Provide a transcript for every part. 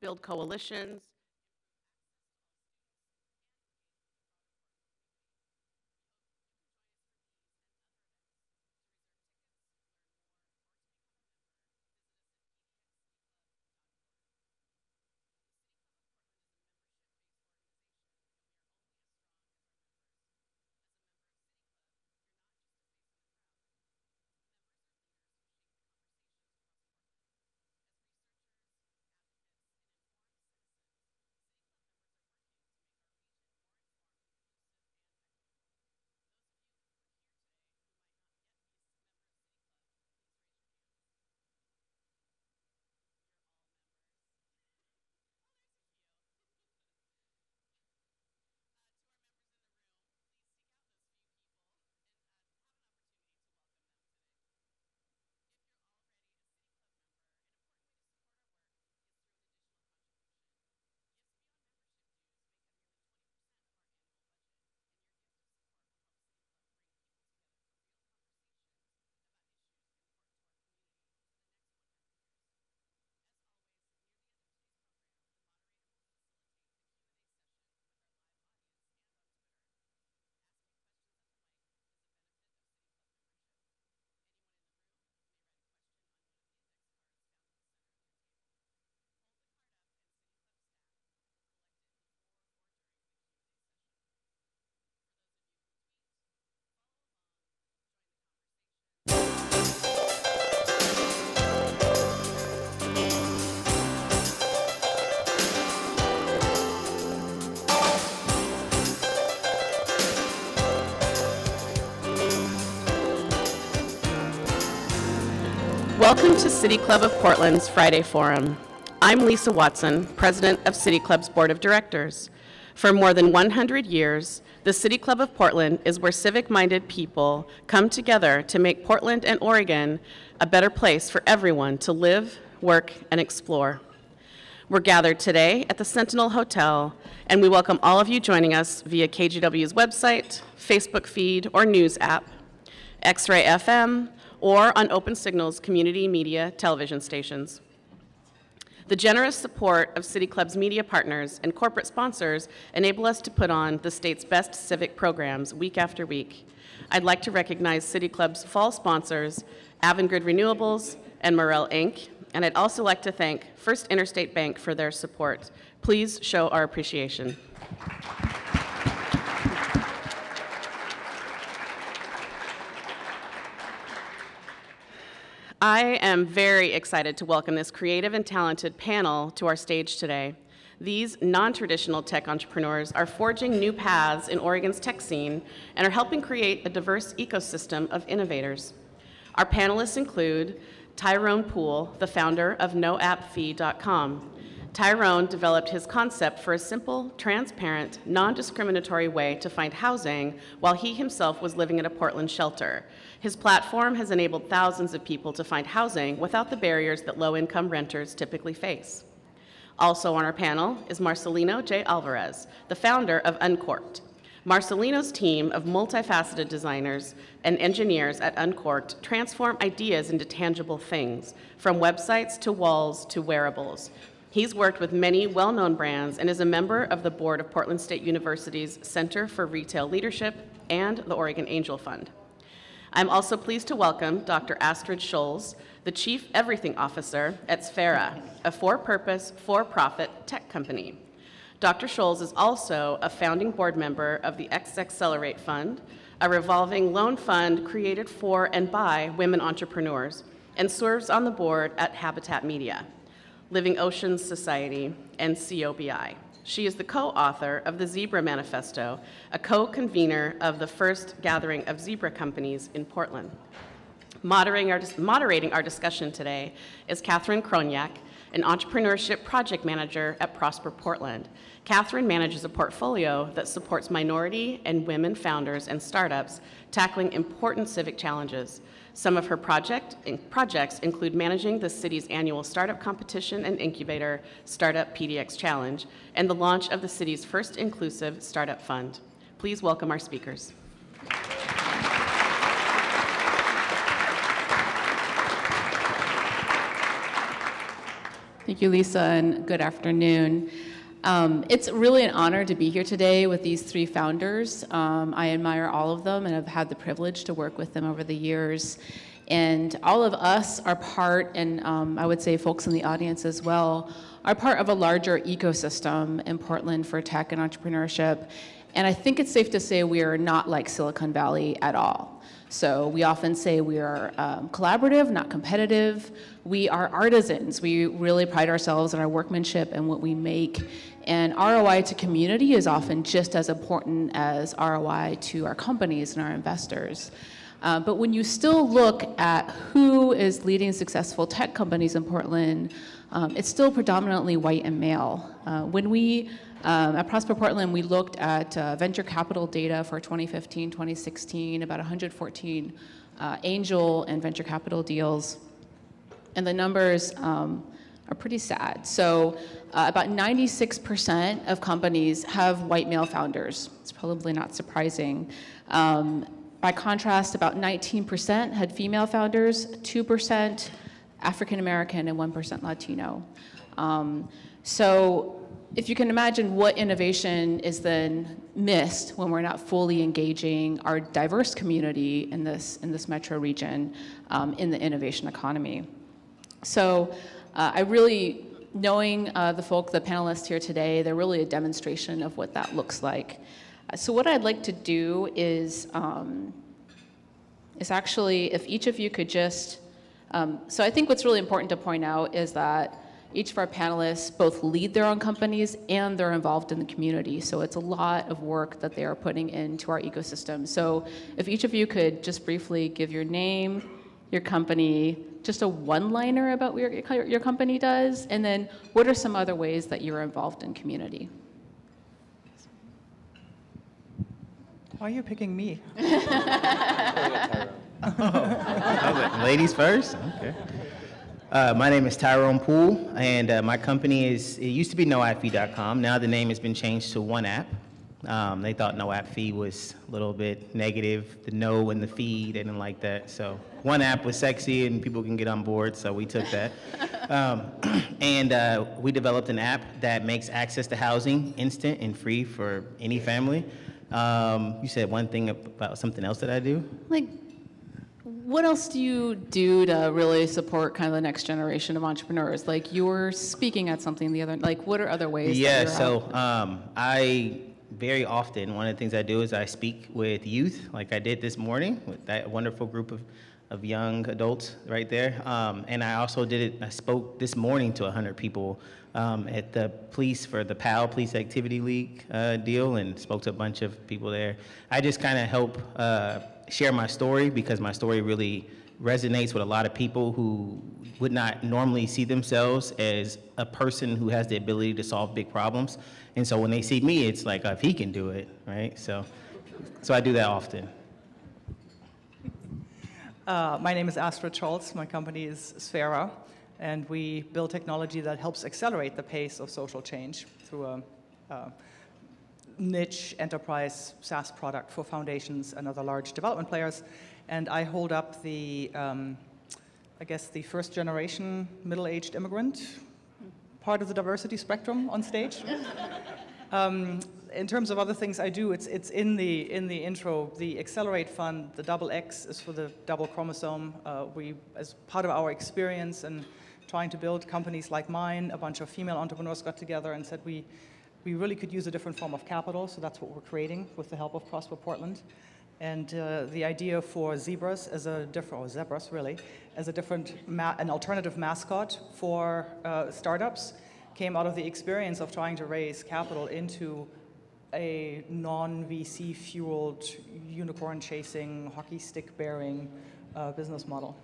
build coalitions, Welcome to City Club of Portland's Friday Forum. I'm Lisa Watson, President of City Club's Board of Directors. For more than 100 years, the City Club of Portland is where civic-minded people come together to make Portland and Oregon a better place for everyone to live, work, and explore. We're gathered today at the Sentinel Hotel, and we welcome all of you joining us via KGW's website, Facebook feed, or news app, X-Ray FM, or on Open Signal's community media television stations. The generous support of City Club's media partners and corporate sponsors enable us to put on the state's best civic programs week after week. I'd like to recognize City Club's fall sponsors, Avangrid Renewables and Morel Inc., and I'd also like to thank First Interstate Bank for their support. Please show our appreciation. I am very excited to welcome this creative and talented panel to our stage today. These non-traditional tech entrepreneurs are forging new paths in Oregon's tech scene and are helping create a diverse ecosystem of innovators. Our panelists include Tyrone Poole, the founder of NoAppFee.com. Tyrone developed his concept for a simple, transparent, non-discriminatory way to find housing while he himself was living in a Portland shelter. His platform has enabled thousands of people to find housing without the barriers that low-income renters typically face. Also on our panel is Marcelino J. Alvarez, the founder of OnCourt. Marcelino's team of multifaceted designers and engineers at OnCourt transform ideas into tangible things, from websites to walls to wearables. He's worked with many well-known brands and is a member of the board of Portland State University's Center for Retail Leadership and the Oregon Angel Fund. I'm also pleased to welcome Dr. Astrid Salts, the Chief Everything Officer at Sphera, a for-purpose, for-profit tech company. Dr. Salts is also a founding board member of the wasAccelerate Fund, a revolving loan fund created for and by women entrepreneurs, and serves on the board at Habitat Media, Living Oceans Society, and COBI. She is the co-author of the Zebra Manifesto, a co-convener of the first gathering of zebra companies in Portland. Moderating our discussion today is Catherine Kroniak, an entrepreneurship project manager at Prosper Portland. Catherine manages a portfolio that supports minority and women founders and startups tackling important civic challenges. Some of her projects include managing the city's annual startup competition and incubator, Startup PDX Challenge, and the launch of the city's first inclusive startup fund. Please welcome our speakers. Thank you, Lisa, and good afternoon. It's really an honor to be here today with these three founders. I admire all of them and have had the privilege to work with them over the years. And all of us are part, and I would say folks in the audience as well, are part of a larger ecosystem in Portland for tech and entrepreneurship. And I think it's safe to say we are not like Silicon Valley at all. So we often say we are collaborative, not competitive. We are artisans. We really pride ourselves on our workmanship and what we make. And ROI to community is often just as important as ROI to our companies and our investors. But when you still look at who is leading successful tech companies in Portland, it's still predominantly white and male. When we, at Prosper Portland, we looked at venture capital data for 2015, 2016, about 114 angel and venture capital deals. And the numbers are pretty sad. So about 96% of companies have white male founders. It's probably not surprising. By contrast, about 19% had female founders, 2% African American, and 1% Latino. So if you can imagine what innovation is then missed when we're not fully engaging our diverse community in this metro region in the innovation economy. So I really, knowing the panelists here today, they're really a demonstration of what that looks like. So what I'd like to do is actually, if each of you could just, so I think what's really important to point out is that each of our panelists both lead their own companies and they're involved in the community. So it's a lot of work that they are putting into our ecosystem. So if each of you could just briefly give your name, your company, just a one-liner about what your company does, and then what are some other ways that you're involved in community? Why are you picking me? Ladies first? Okay. My name is Tyrone Poole, and my company it used to be noappfee.com. Now the name has been changed to OneApp. They thought no app fee was a little bit negative. The no and the fee, they didn't like that. So OneApp was sexy and people can get on board, so we took that. And we developed an app that makes access to housing instant and free for any family. You said one thing about something else that I do? Like, what else do you do to really support kind of the next generation of entrepreneurs? Like, you were speaking at something the other, like, what are other ways that you're out? I very often, one of the things I do is I speak with youth, like I did this morning with that wonderful group of young adults right there. And I also I spoke this morning to 100 people at the police for the PAL, Police Activity League deal, and spoke to a bunch of people there. I just kind of help share my story because my story really resonates with a lot of people who would not normally see themselves as a person who has the ability to solve big problems. And so when they see me, it's like, if he can do it, right? So I do that often. My name is Astrid Salts. My company is Sphera, and we build technology that helps accelerate the pace of social change through a niche enterprise SaaS product for foundations and other large development players. And I hold up the, I guess, the first generation middle-aged immigrant part of the diversity spectrum on stage. In terms of other things I do, it's in the intro. The Accelerate Fund, the double X is for the double chromosome. We, as part of our experience and trying to build companies like mine, a bunch of female entrepreneurs got together and said we really could use a different form of capital, so that's what we're creating with the help of Prosper Portland. And the idea for zebras as a different, or zebras really, as a different, an alternative mascot for startups came out of the experience of trying to raise capital into a non-VC fueled, unicorn-chasing, hockey stick-bearing business model.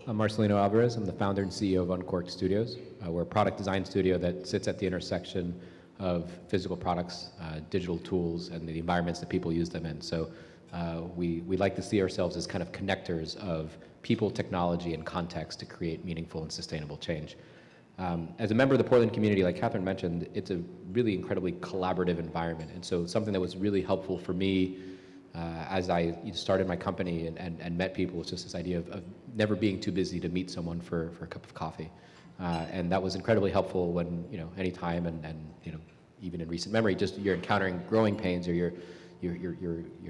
I'm Marcelino Alvarez. I'm the founder and CEO of OnCourt Studios. We're a product design studio that sits at the intersection of physical products, digital tools, and the environments that people use them in. So we like to see ourselves as kind of connectors of people, technology, and context to create meaningful and sustainable change. As a member of the Portland community, like Catherine mentioned, it's a really incredibly collaborative environment. And so something that was really helpful for me as I started my company and met people was just this idea of never being too busy to meet someone for a cup of coffee. And that was incredibly helpful when, any time and even in recent memory, just you're encountering growing pains or you're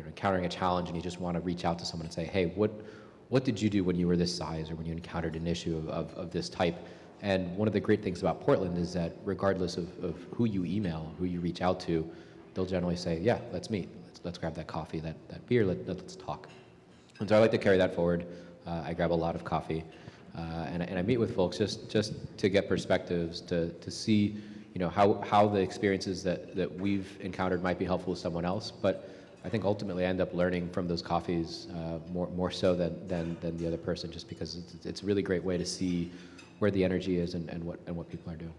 encountering a challenge and you just want to reach out to someone and say, hey, what did you do when you were this size or when you encountered an issue of this type? And one of the great things about Portland is that regardless of who you email, who you reach out to, they'll generally say, yeah, let's meet. Let's grab that coffee, that beer, let's talk. And so I like to carry that forward. I grab a lot of coffee and I meet with folks just to get perspectives, to see how the experiences that we've encountered might be helpful to someone else. But I think ultimately I end up learning from those coffees more so than the other person, just because it's a really great way to see where the energy is and what people are doing.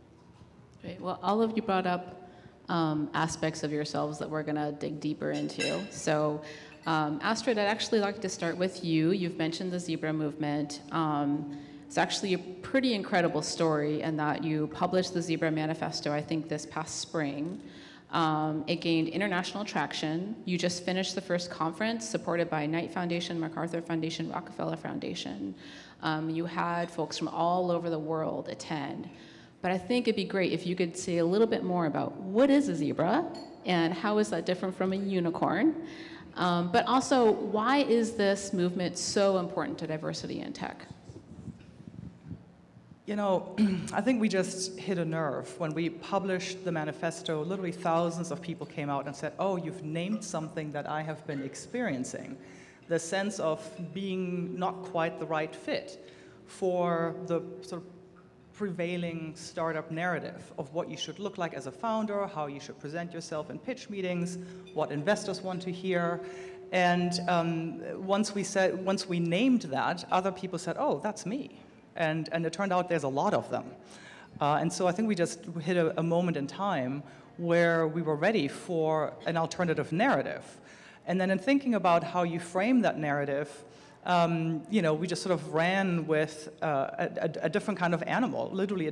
Great. Well, all of you brought up aspects of yourselves that we're going to dig deeper into. So, Astrid, I'd actually like to start with you. You've mentioned the zebra movement. It's actually a pretty incredible story in that you published the Zebra Manifesto, I think, this past spring. It gained international traction. You just finished the first conference supported by Knight Foundation, MacArthur Foundation, Rockefeller Foundation. You had folks from all over the world attend. But I think it'd be great if you could say a little bit more about what is a zebra and how is that different from a unicorn? But also, why is this movement so important to diversity in tech? I think we just hit a nerve. When we published the manifesto, literally thousands of people came out and said, oh, you've named something that I have been experiencing. The sense of being not quite the right fit for the sort of prevailing startup narrative of what you should look like as a founder, how you should present yourself in pitch meetings, what investors want to hear. And once we named that, other people said, oh, that's me. And it turned out there's a lot of them. And so I think we just hit a moment in time where we were ready for an alternative narrative. And then in thinking about how you frame that narrative, we just sort of ran with a different kind of animal, literally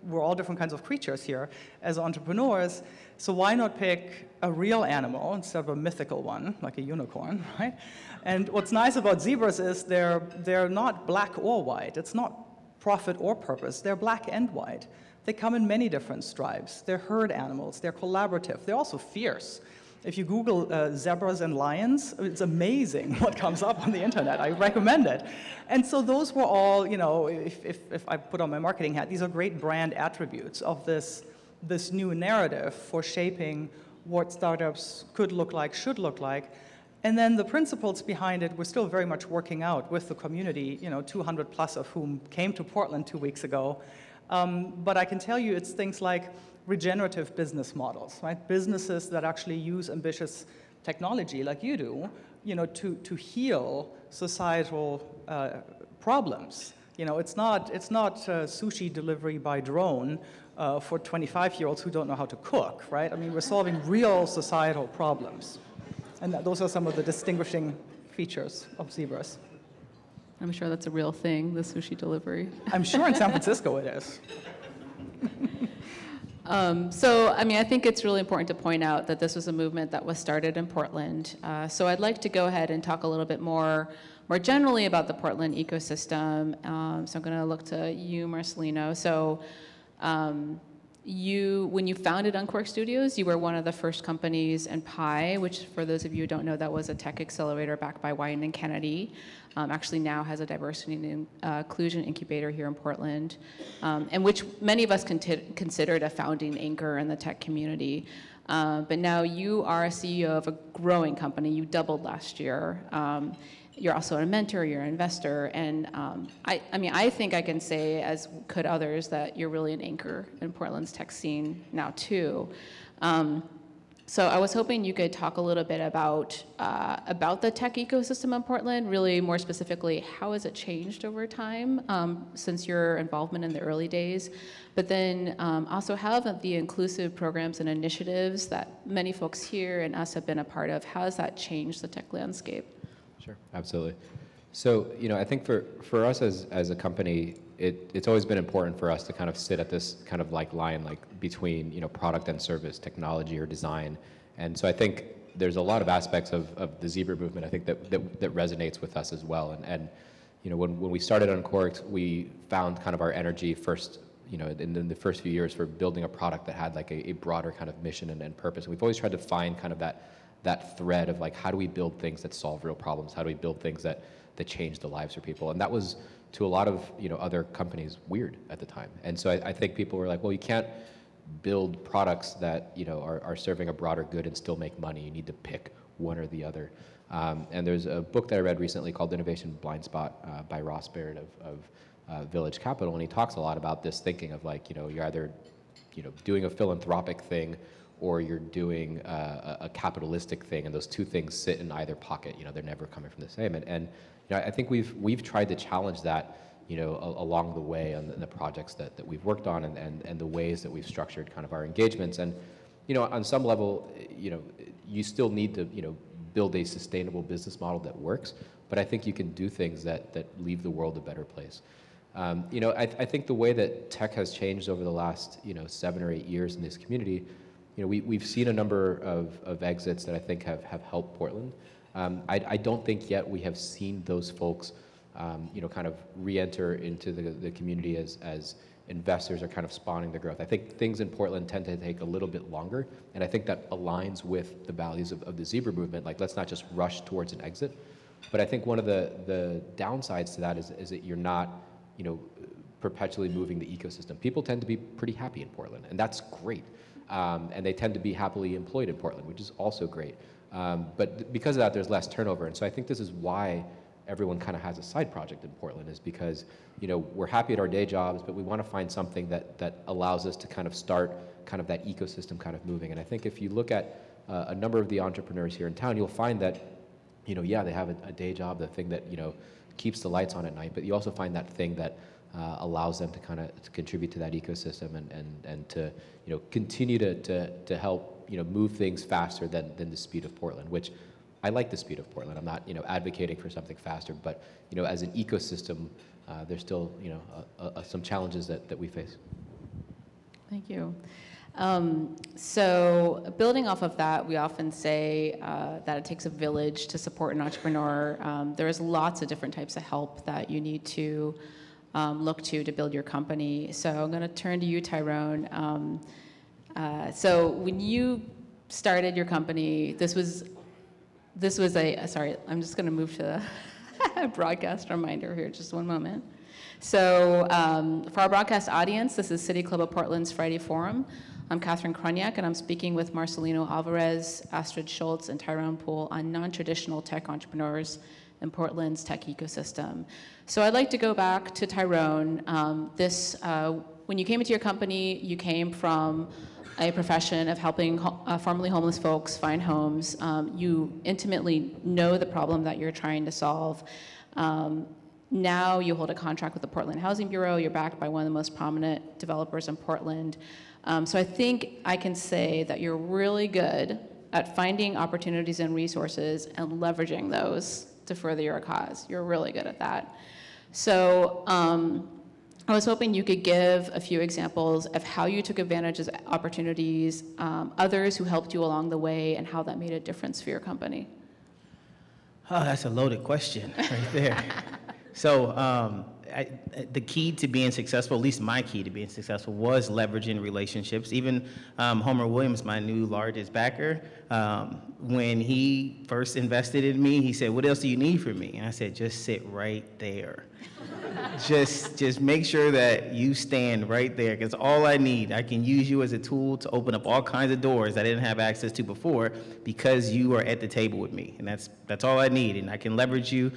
we're all different kinds of creatures here as entrepreneurs. So why not pick a real animal instead of a mythical one, like a unicorn, right? And what's nice about zebras is they're not black or white. It's not profit or purpose. They're black and white. They come in many different stripes. They're herd animals. They're collaborative. They're also fierce. If you Google zebras and lions, it's amazing what comes up on the internet. I recommend it. And so those were all, if I put on my marketing hat, these are great brand attributes of this new narrative for shaping what startups could look like, should look like. And then the principles behind it, we're still very much working out with the community, 200 plus of whom came to Portland 2 weeks ago. But I can tell you it's things like regenerative business models, right? Businesses that actually use ambitious technology like you do, to heal societal problems. It's not sushi delivery by drone for 25-year-olds who don't know how to cook, right? I mean, we're solving real societal problems. And those are some of the distinguishing features of zebras. I'm sure that's a real thing, the sushi delivery. I'm sure in San Francisco it is. I think it's really important to point out that this was a movement that was started in Portland. So I'd like to go ahead and talk a little bit more generally about the Portland ecosystem. So I'm going to look to you, Marcelino. So when you founded OnCourt Studios, you were one of the first companies in Pi, which for those of you who don't know, that was a tech accelerator backed by Wyden and Kennedy. Actually now has a diversity and inclusion incubator here in Portland, and which many of us considered a founding anchor in the tech community. But now you are a CEO of a growing company. You doubled last year. You're also a mentor, you're an investor, and I think I can say, as could others, that you're really an anchor in Portland's tech scene now too. So I was hoping you could talk a little bit about the tech ecosystem in Portland, really more specifically, how has it changed over time since your involvement in the early days, but then also how have the inclusive programs and initiatives that many folks here and us have been a part of, how has that changed the tech landscape? Sure, absolutely. So, I think for us as a company, it's always been important for us to kind of sit at this kind of line between, product and service, technology or design. And so I think there's a lot of aspects of the zebra movement, I think that resonates with us as well. And when we started OnCourt, we found kind of our energy first, in the first few years for building a product that had like a broader kind of mission and purpose. And we've always tried to find kind of that thread of like, how do we build things that solve real problems? How do we build things that change the lives of people? And that was, to a lot of other companies, weird at the time. And so I think people were like, well, you can't build products that are serving a broader good and still make money. You need to pick one or the other. And there's a book that I read recently called Innovation Blind Spot by Ross Baird of Village Capital, and he talks a lot about this thinking of like, you're either doing a philanthropic thing or you're doing a capitalistic thing, and those two things sit in either pocket. They're never coming from the same. And I think we've tried to challenge that along the way on the projects that we've worked on and the ways that we've structured kind of our engagements. And on some level, you still need to build a sustainable business model that works, but I think you can do things that leave the world a better place. I think the way that tech has changed over the last 7 or 8 years in this community, we've seen a number of exits that I think have helped Portland. I don't think yet we have seen those folks kind of re-enter into the community as investors are kind of spawning the growth. I think things in Portland tend to take a little bit longer, and I think that aligns with the values of the Zebra movement. Like, let's not just rush towards an exit. But I think one of the downsides to that is that you're not, perpetually moving the ecosystem. People tend to be pretty happy in Portland, and that's great. And they tend to be happily employed in Portland, which is also great. But because of that, there's less turnover. And so I think this is why everyone kind of has a side project in Portland, is because, we're happy at our day jobs, but we want to find something that allows us to kind of start kind of that ecosystem kind of moving. And I think if you look at a number of the entrepreneurs here in town, you'll find that, yeah, they have a day job, the thing that, keeps the lights on at night, but you also find that thing that allows them to kind of contribute to that ecosystem and to, continue to help, move things faster than the speed of Portland, which I like the speed of Portland. I'm not, advocating for something faster, but, as an ecosystem, there's still, some challenges that we face. Thank you. So building off of that, we often say that it takes a village to support an entrepreneur. There's lots of different types of help that you need to look to build your company. So I'm going to turn to you, Tyrone. So when you started your company, this was sorry, I'm just going to move to the broadcast reminder here, just one moment. So for our broadcast audience, this is City Club of Portland's Friday Forum. I'm Catherine Kroniak, and I'm speaking with Marcelino Alvarez, Astrid Salts, and Tyrone Poole on non-traditional tech entrepreneurs in Portland's tech ecosystem. So I'd like to go back to Tyrone. When you came into your company, you came from a profession of helping formerly homeless folks find homes. You intimately know the problem that you're trying to solve. Now you hold a contract with the Portland Housing Bureau. You're backed by one of the most prominent developers in Portland. So I think I can say that you're really good at finding opportunities and resources and leveraging those to further your cause. You're really good at that. So I was hoping you could give a few examples of how you took advantage of opportunities, others who helped you along the way, and how that made a difference for your company. Oh, that's a loaded question right there. So the key to being successful, at least my key to being successful, was leveraging relationships. Even Homer Williams, my new largest backer, when he first invested in me, he said, "What else do you need from me?" And I said, "Just sit right there. just make sure that you stand right there, because all I need, I can use you as a tool to open up all kinds of doors I didn't have access to before, because you are at the table with me, and that's all I need, and I can leverage you."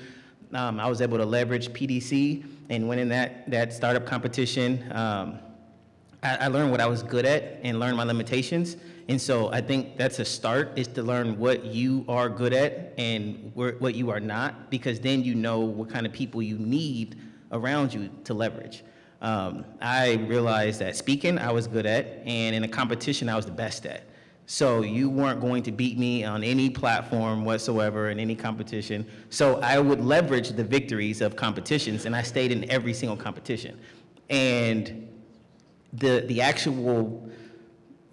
I was able to leverage PDC and winning that startup competition. I learned what I was good at and learned my limitations. And so I think that's a start, is to learn what you are good at and what you are not, because then you know what kind of people you need around you to leverage. I realized that speaking I was good at, and in a competition I was the best at. So you weren't going to beat me on any platform whatsoever in any competition. So I would leverage the victories of competitions, and I stayed in every single competition. And the actual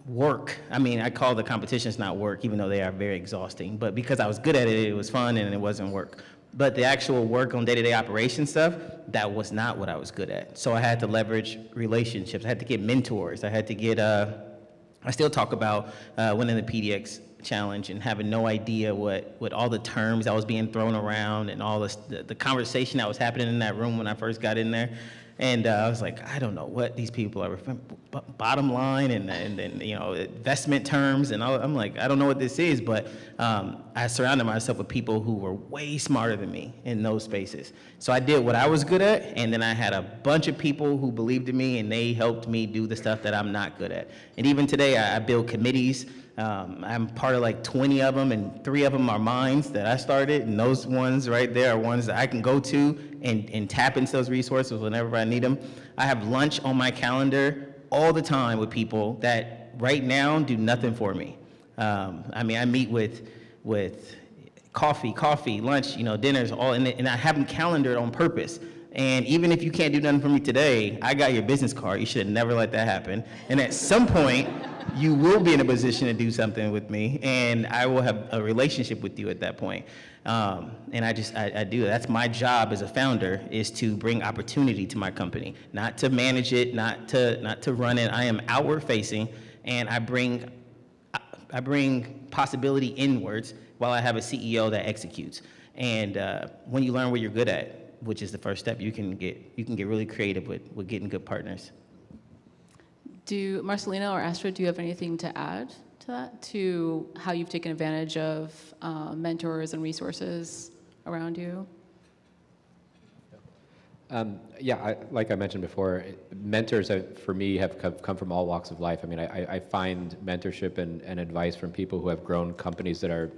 work, I mean, I call the competitions not work, even though they are very exhausting, but because I was good at it, it was fun and it wasn't work. But the actual work on day-to-day operation stuff, that was not what I was good at. So I had to leverage relationships. I had to get mentors. I had to get, I still talk about winning the PDX challenge and having no idea what all the terms that was being thrown around and all the conversation that was happening in that room when I first got in there. And I was like, I don't know what these people are, bottom line and then you know, investment terms, and I'm like, I don't know what this is, but I surrounded myself with people who were way smarter than me in those spaces. So I did what I was good at, and then I had a bunch of people who believed in me, and they helped me do the stuff that I'm not good at. And even today, I build committees. I'm part of like 20 of them, and 3 of them are mine that I started, and those ones right there are ones that I can go to and tap into those resources whenever I need them. I have lunch on my calendar all the time with people that right now do nothing for me. I mean, I meet with coffee, lunch, you know, dinners, all, and I have them calendared on purpose. And even if you can't do nothing for me today, I got your business card. You should have never let that happen. And at some point, you will be in a position to do something with me, and I will have a relationship with you at that point. And I do. That's my job as a founder, is to bring opportunity to my company, not to manage it, not to run it. I am outward facing, and I bring possibility inwards while I have a CEO that executes. And when you learn what you're good at, which is the first step, you can get really creative with getting good partners. Do Marcelino or Astrid, do you have anything to add to that, to how you've taken advantage of mentors and resources around you? Yeah, like I mentioned before, mentors for me have come from all walks of life. I mean, I find mentorship and advice from people who have grown companies that are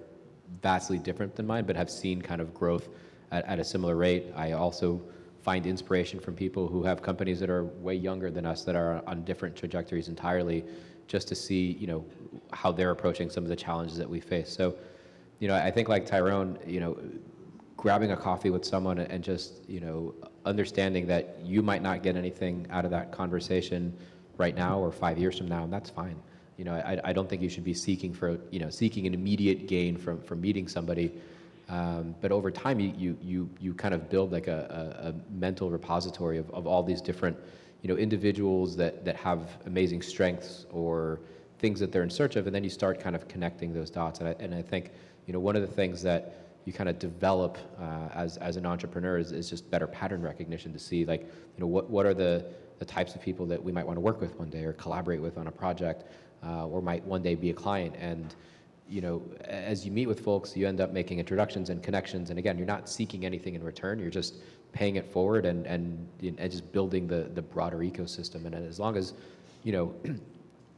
vastly different than mine, but have seen kind of growth at a similar rate. I also find inspiration from people who have companies that are way younger than us, that are on different trajectories entirely, just to see, you know, how they're approaching some of the challenges that we face. So, you know, I think like Tyrone, you know, grabbing a coffee with someone and just, you know, understanding that you might not get anything out of that conversation right now or 5 years from now, and that's fine. You know, I don't think you should be seeking an immediate gain from meeting somebody. But over time, you kind of build like a mental repository of all these different, you know, individuals that have amazing strengths or things that they're in search of, and then you start kind of connecting those dots. And I think, you know, one of the things that you kind of develop as an entrepreneur is just better pattern recognition, to see, like, you know, what are the types of people that we might want to work with one day or collaborate with on a project, or might one day be a client. And you know, as you meet with folks, you end up making introductions and connections. And again, you're not seeking anything in return. You're just paying it forward and just building the broader ecosystem. And as long as, you know,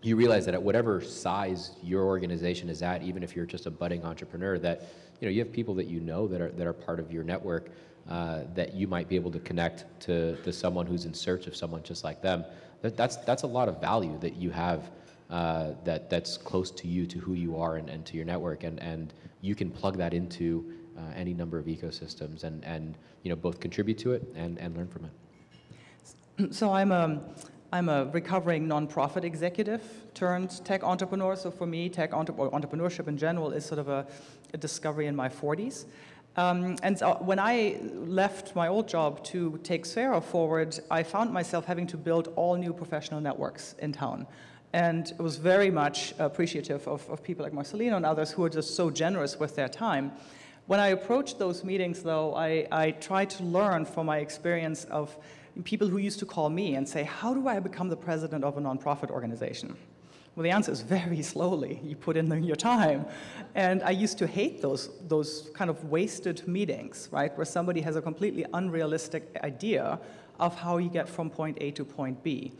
you realize that at whatever size your organization is at, even if you're just a budding entrepreneur, that, you know, you have people that you know that are part of your network, that you might be able to connect to someone who's in search of someone just like them. That's a lot of value that you have. That's close to you, to who you are, and to your network, and you can plug that into any number of ecosystems, and you know, both contribute to it and learn from it. So I'm a recovering nonprofit executive turned tech entrepreneur. So for me, entrepreneurship in general is sort of a discovery in my 40s. And so when I left my old job to take Sphera forward, I found myself having to build all new professional networks in town. And it was very much appreciative of people like Marcelino and others who are just so generous with their time. When I approached those meetings, though, I tried to learn from my experience of people who used to call me and say, how do I become the president of a nonprofit organization? Well, the answer is very slowly. You put in your time. And I used to hate those kind of wasted meetings, right, where somebody has a completely unrealistic idea of how you get from point A to point B.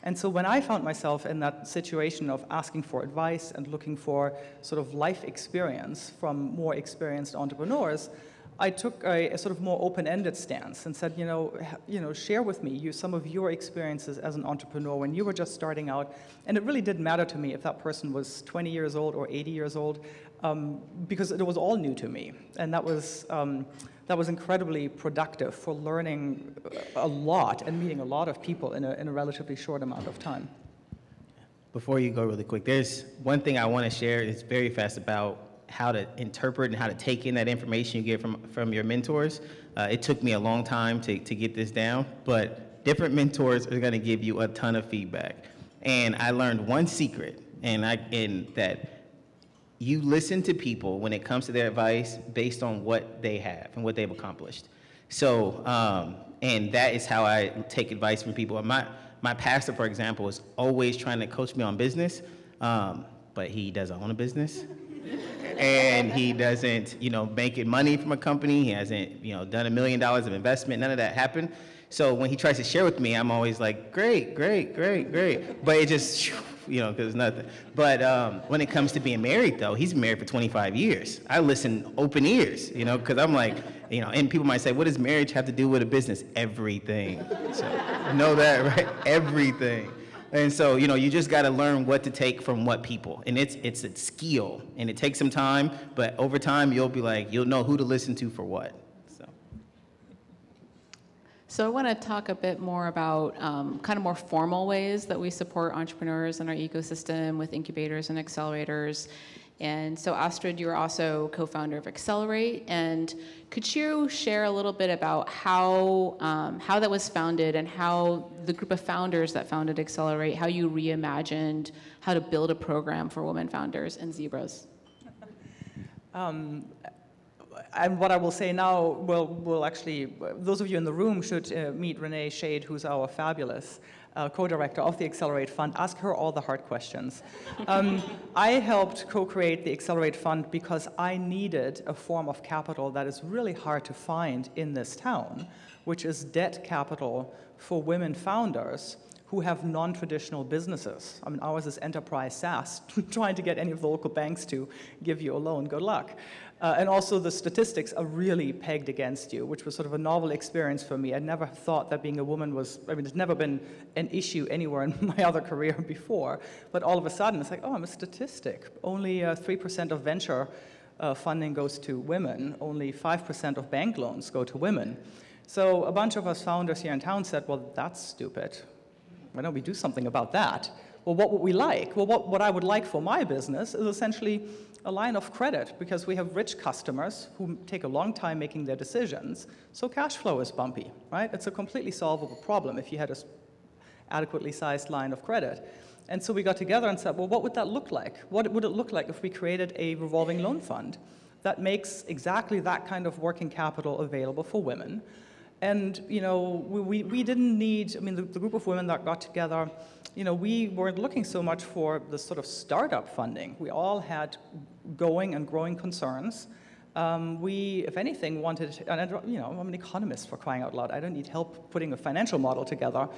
And so when I found myself in that situation of asking for advice and looking for sort of life experience from more experienced entrepreneurs, I took a sort of more open-ended stance and said, you know, share with me some of your experiences as an entrepreneur when you were just starting out. And it really didn't matter to me if that person was 20 years old or 80 years old, because it was all new to me. And that was incredibly productive for learning a lot and meeting a lot of people in a relatively short amount of time. Before you go really quick, there's one thing I want to share. It's very fast about how to interpret and how to take in that information you get from your mentors. It took me a long time to get this down, but different mentors are gonna give you a ton of feedback. And I learned one secret, and that you listen to people when it comes to their advice based on what they have and what they've accomplished. So, and that is how I take advice from people. My pastor, for example, is always trying to coach me on business, but he doesn't own a business. And he doesn't, making money from a company. He hasn't, done $1 million of investment. None of that happened. So when he tries to share with me, I'm always like, great. But it just, because nothing. But when it comes to being married, though, he's been married for 25 years. I listen open ears, because I'm like, and people might say, what does marriage have to do with a business? Everything. So know that, right? Everything. And so, you just got to learn what to take from what people. And it's a skill, and it takes some time, but over time, you'll know who to listen to for what. So I want to talk a bit more about kind of more formal ways that we support entrepreneurs in our ecosystem with incubators and accelerators. And so Astrid, you're also co-founder of Accelerate, and could you share a little bit about how that was founded and how the group of founders that founded Accelerate, how you reimagined how to build a program for women founders and zebras? And what I will say now will actually, those of you in the room should meet Renee Shade, who's our fabulous co-director of the Accelerate Fund. Ask her all the hard questions. I helped co-create the Accelerate Fund because I needed a form of capital that is really hard to find in this town, which is debt capital for women founders who have non-traditional businesses. I mean, ours is enterprise SaaS. Trying to get any of the local banks to give you a loan, good luck. And also the statistics are really pegged against you, which was sort of a novel experience for me. I never thought that being a woman was, it's never been an issue anywhere in my other career before. But all of a sudden, it's like, oh, I'm a statistic. Only 3% of venture funding goes to women. Only 5% of bank loans go to women. So a bunch of us founders here in town said, well, that's stupid. Why don't we do something about that? Well, what would we like? Well, what I would like for my business is essentially a line of credit, because we have rich customers who take a long time making their decisions, so cash flow is bumpy, right? It's a completely solvable problem if you had an adequately sized line of credit. And so we got together and said, well, what would that look like? What would it look like if we created a revolving loan fund that makes exactly that kind of working capital available for women? And, we didn't need, the group of women that got together, we weren't looking so much for the sort of startup funding. We all had going and growing concerns. We, if anything, wanted, and I'm an economist, for crying out loud. I don't need help putting a financial model together,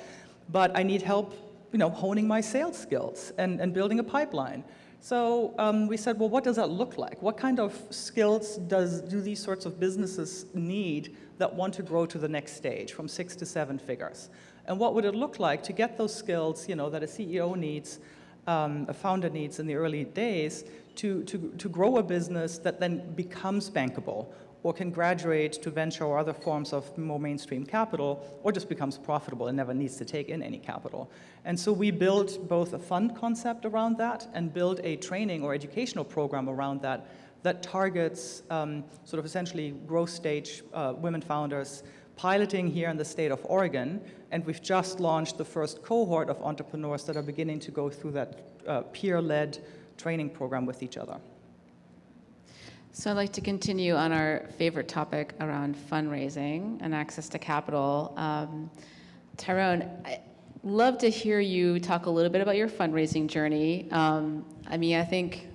but I need help, honing my sales skills and building a pipeline. So we said, well, what does that look like? What kind of skills do these sorts of businesses need that want to grow to the next stage from 6 to 7 figures? And what would it look like to get those skills, that a CEO needs, a founder needs in the early days to grow a business that then becomes bankable or can graduate to venture or other forms of more mainstream capital, or just becomes profitable and never needs to take in any capital. And so we built both a fund concept around that and built a training or educational program around that that targets sort of essentially growth stage women founders, piloting here in the state of Oregon. And we've just launched the first cohort of entrepreneurs that are beginning to go through that peer-led training program with each other. So I'd like to continue on our favorite topic around fundraising and access to capital. Tyrone, I'd love to hear you talk a little bit about your fundraising journey. I think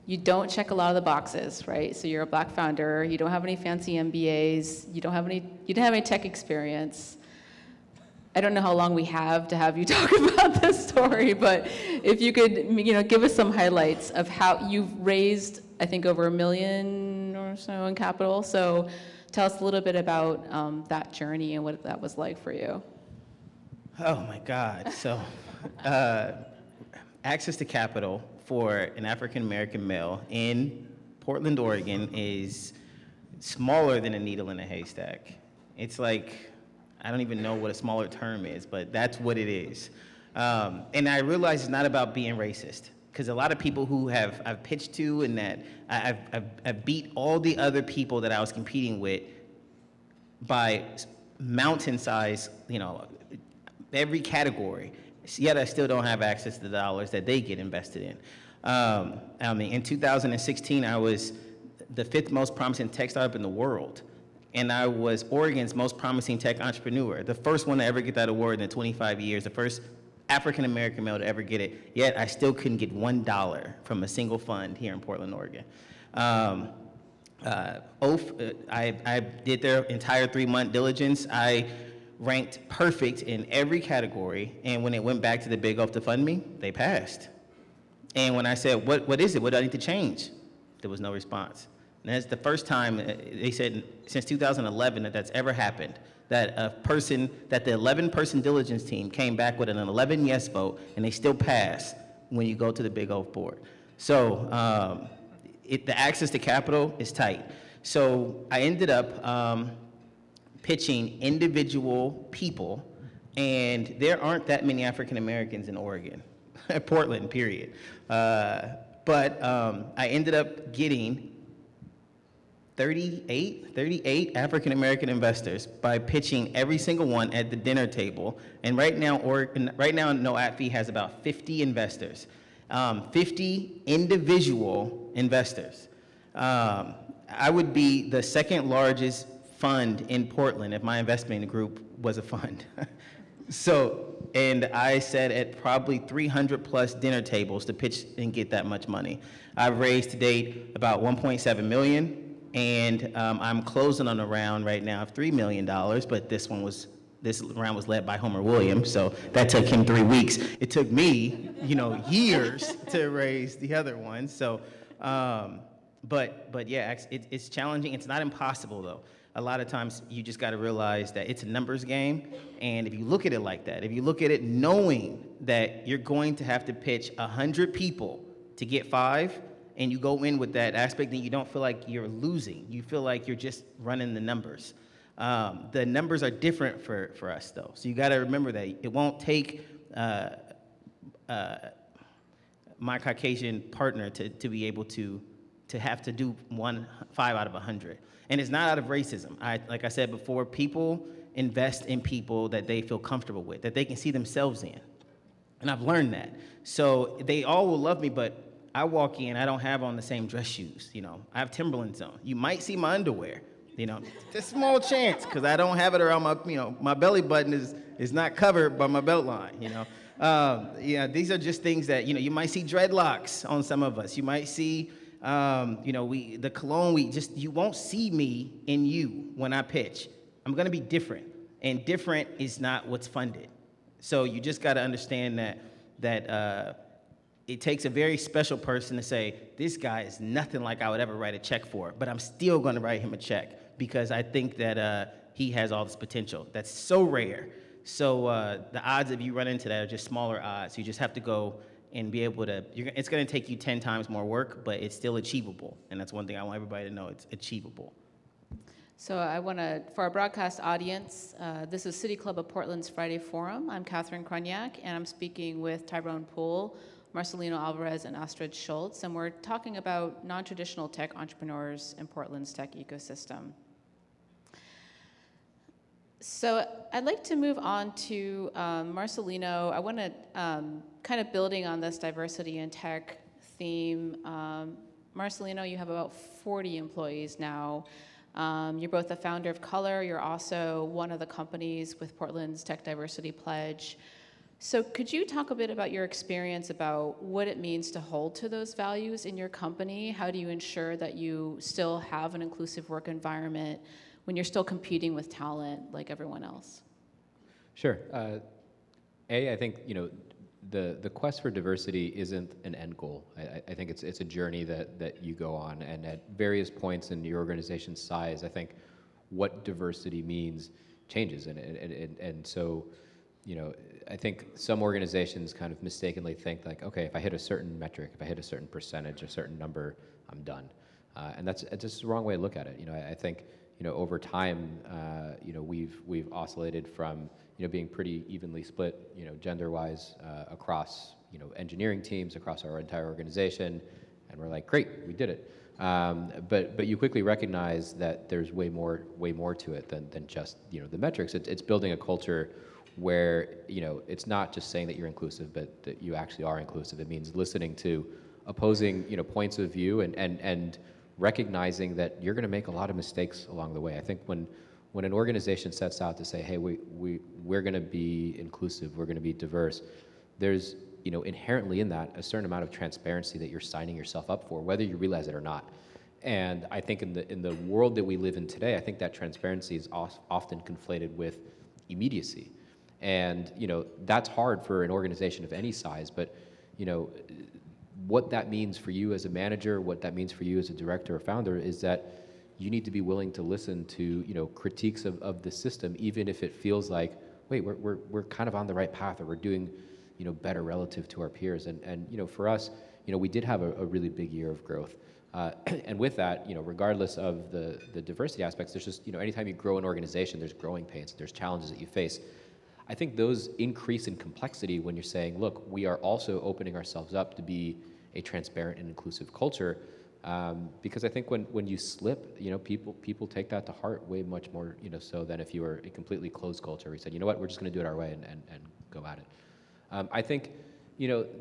you don't check a lot of the boxes, right? So you're a Black founder, you don't have any fancy MBAs, you didn't have any tech experience. I don't know how long we have to have you talk about this story, but if you could, give us some highlights of how you've raised, I think, over $1 million or so in capital. So tell us a little bit about that journey and what that was like for you. Oh my God. So access to capital for an African-American male in Portland, Oregon is smaller than a needle in a haystack. It's like, I don't even know what a smaller term is, but that's what it is. And I realize it's not about being racist. Because a lot of people who I've pitched to and that I've beat all the other people that I was competing with by mountain size, every category. Yet I still don't have access to the dollars that they get invested in. In 2016, I was the 5th most promising tech startup in the world. And I was Oregon's most promising tech entrepreneur, the first one to ever get that award in 25 years, the first African-American male to ever get it. Yet I still couldn't get $1 from a single fund here in Portland, Oregon. I did their entire 3-month diligence. I ranked perfect in every category, and when it went back to the Big Oaf to fund me, they passed. And when I said, what is it? What do I need to change? There was no response. And that's the first time, they said, since 2011 that's ever happened, that the 11-person diligence team came back with an 11 yes vote, and they still pass when you go to the Big Oaf board. So the access to capital is tight. So I ended up pitching individual people, and there aren't that many African Americans in Oregon, Portland, period. But I ended up getting 38 African American investors by pitching every single one at the dinner table. And right now, No AppFee has about 50 investors, 50 individual investors. I would be the 2nd largest fund in Portland if my investment group was a fund. And I sat at probably 300 plus dinner tables to pitch and get that much money. I've raised to date about 1.7 million, and I'm closing on a round right now of $3 million, but this round was led by Homer Williams, so that took him 3 weeks. It took me, years to raise the other one. So, but yeah, it's challenging. It's not impossible though. A lot of times you just got to realize that it's a numbers game, and if you look at it like that, if you look at it knowing that you're going to have to pitch 100 people to get 5, and you go in with that aspect, then you don't feel like you're losing. You feel like you're just running the numbers. The numbers are different for us though, so you got to remember that it won't take my Caucasian partner to be able to have to do 5 out of 100. And it's not out of racism. Like I said before, people invest in people that they feel comfortable with, that they can see themselves in. And I've learned that. So they all will love me, but I walk in, I don't have on the same dress shoes. I have Timberlands on. You might see my underwear. There's a small chance because I don't have it around my, my belly button is not covered by my belt line. These are just things that, you might see dreadlocks on some of us. You might see the cologne, you won't see me in you when I pitch. I'm gonna be different, and different is not what's funded. So you just gotta understand that it takes a very special person to say, this guy is nothing like I would ever write a check for, but I'm still gonna write him a check because I think that he has all this potential. That's so rare. So the odds of you run into that are just smaller odds. You just have to go and be able to, it's going to take you 10 times more work, but it's still achievable. And that's one thing I want everybody to know, it's achievable. So I want to, for our broadcast audience, this is City Club of Portland's Friday Forum. I'm Catherine Kroniak, and I'm speaking with Tyrone Poole, Marcelino Alvarez, and Astrid Salts, and we're talking about non-traditional tech entrepreneurs in Portland's tech ecosystem. So I'd like to move on to Marcelino. I want to kind of building on this diversity in tech theme. Marcelino, you have about 40 employees now. You're both the founder of Color. You're also one of the companies with Portland's Tech Diversity Pledge. So could you talk a bit about your experience about what it means to hold to those values in your company? How do you ensure that you still have an inclusive work environment when you're still competing with talent like everyone else? Sure. I think the quest for diversity isn't an end goal. I think it's a journey that you go on, and at various points in your organization's size, I think what diversity means changes, and so I think some organizations kind of mistakenly think like, okay, if I hit a certain metric, if I hit a certain percentage, a certain number, I'm done, and that's just the wrong way to look at it. I think over time, we've oscillated from, being pretty evenly split, gender-wise, across, engineering teams, across our entire organization, and we're like, great, we did it. But you quickly recognize that there's way more to it than just, the metrics. It's building a culture where, it's not just saying that you're inclusive, but that you actually are inclusive. It means listening to opposing, points of view and recognizing that you're going to make a lot of mistakes along the way. I think when an organization sets out to say, hey, we're going to be inclusive, we're going to be diverse, there's, inherently in that a certain amount of transparency that you're signing yourself up for, whether you realize it or not. And I think in the world that we live in today, I think that transparency is often conflated with immediacy. And, that's hard for an organization of any size, but, what that means for you as a manager, what that means for you as a director or founder is that you need to be willing to listen to, critiques of the system, even if it feels like, wait, we're kind of on the right path, or we're doing, better relative to our peers. And for us, we did have a really big year of growth. And with that, regardless of the diversity aspects, there's just, anytime you grow an organization, there's growing pains, there's challenges that you face. I think those increase in complexity when you're saying, look, we are also opening ourselves up to be a transparent and inclusive culture, because I think when you slip, people take that to heart way much more, so than if you were a completely closed culture. We said, you know what, we're just going to do it our way and go at it. I think,